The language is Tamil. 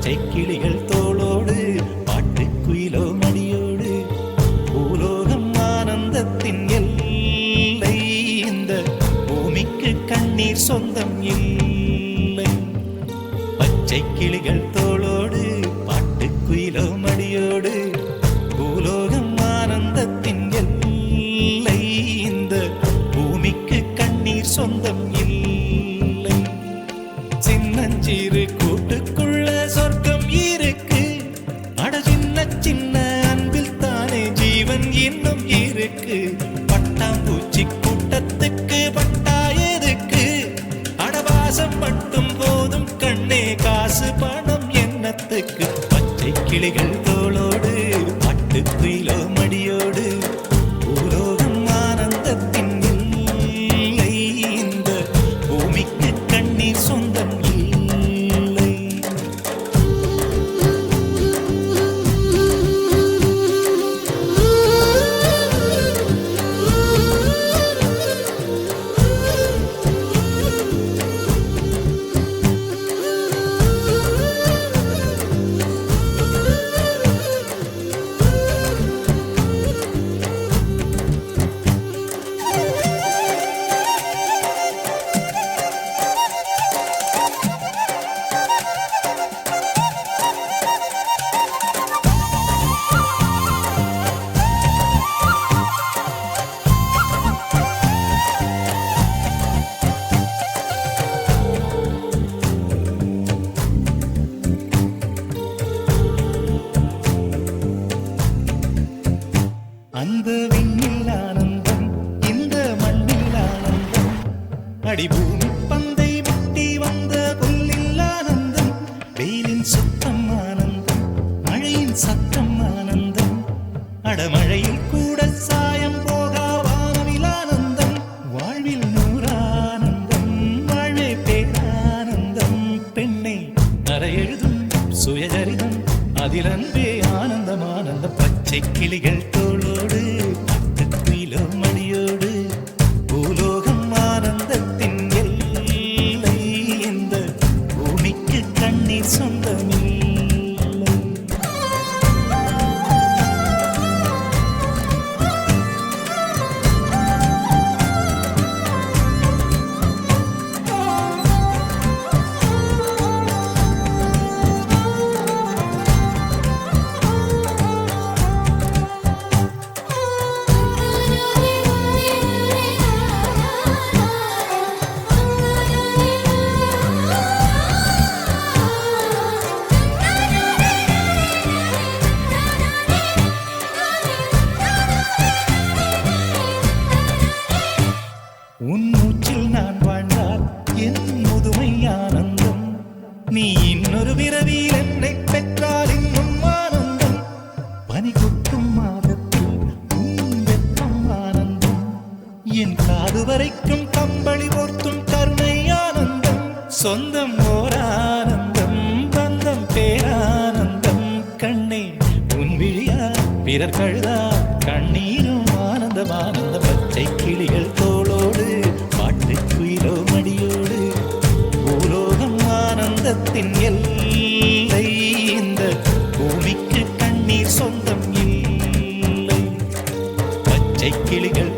பச்சை கிளிகள் தோளோடு பாட்டுக்குயிலோ மடியோடு பூலோகம் ஆனந்தத்தின் எல்லை. இந்த பூமிக்கு கண்ணீர் சொந்தம் இல்லை. பச்சை கிளிகள் தோளோடு பாட்டுக்குயிலோ மடியோடு பூலோகம் ஆனந்தத்தின் எல்லை. இந்த பூமிக்கு கண்ணீர் சொந்தம் இல்லை. சின்னஞ்சிறு கூட்டுக்குள்ள சொர்க்கம் இருக்கு. அட சின்ன சின்ன அன்பில் தானே ஜீவன் இன்னும் இருக்கு. பட்டாம்பூச்சி கூட்டத்துக்கு பட்டா எதுக்கு? அடவாசம் மட்டும் போதும் கண்ணே, காசு பணம் என்னத்துக்கு? பச்சை கிளிகள் தோளோடு பாட்டுக்குயிலோ மடியோடு பூலோகம் ஆனந்தத்தின் இல்லை. இந்த பூமிக்கு கண்ணீர் சொந்தம் இல்லை. அந்த விண்ணில் ஆனந்தம், இந்த மண்ணில் ஆனந்தம். அடிபூமி பந்தை விட்டி வந்த புல்லில் ஆனந்தம். வெயிலின் சுத்தம் ஆனந்தம், மழையின் சத்தம் ஆனந்தம். அடமழையில் கூட சாயம் போகா வானவில் ஆனந்தம். வாழ்வில் நூறானந்தம், வாழ்வே பேரானந்தம். பெண்ணை அறை எழுதும் சுயசரிதம், அதில் அன்பே ஆனந்தம் ஆனந்தம். பச்சை கிளிகள் தோளோடு பாட்டுக்குயிலோ மடியோடு பூலோகம் ஆனந்தத்தின் எல்லை. இந்த பூமிக்கு கண்ணீர் சொந்தமில்லை. உன் மூச்சில் நான் வாழ்ந்தால் என் முதுமை ஆனந்தம். நீ இன்னொரு விரவியில் என்னை பெற்றால் இன்னும் ஆனந்தம். பனி கொட்டும் மாதத்தில் உன் வெப்பம் ஆனந்தம். என் காது வரைக்கும் கம்பளி போர்த்தும் கருணை ஆனந்தம். சொந்தம் ஓர் ஆனந்தம், பந்தம் பேரானந்தம். கண்ணே உன் விழியா பிறர் கழுதா கண்ணீரும் ஆனந்தம் ஆனந்தம். பச்சை கிளிகள் தோளோடு பாட்டுக்குயிலோ மடியோடு பூலோகம் ஆனந்தத்தின் எல்லை. இந்த பூமிக்கு கண்ணீர் சொந்தம் இல்லை. பச்சை கிளிகள்